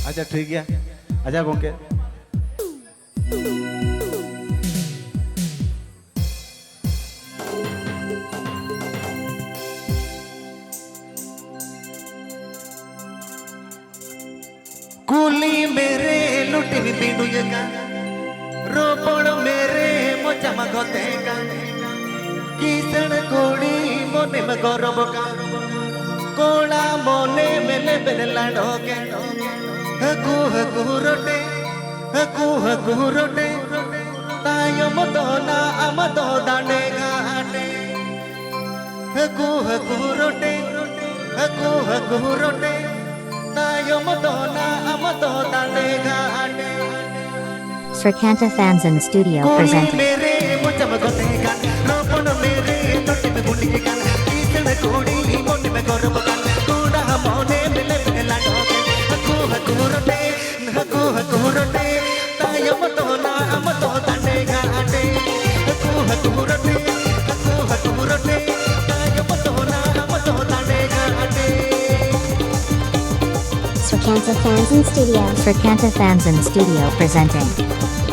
अच्छा ठीक है अच्छा गोंके कुली मेरे लुटी बिनु का रोपड़ मेरे मोचा मगते का किसण कोड़ी मोने में गौरव का कोड़ा मोने मेले बेले लाडो के हकू रोटे तायो मदोना अमदो दाने गाटे हकू रोटे तायो मदोना अमदो दाने गाटे Srikanta Fans in the studio presenting. मेरे मोचा मगते का रोपण मेरे टोटी में गुंडी के कान किसण कोड़ी मोने में गौरव का कोड़ा मोने मेले बेले लाडो के हकू रोटे तायो मदोना अमदो दाने गाटे हकू रोटे तायो मदोना अमदो दाने गाटे Srikanta Fans in the studio presenting.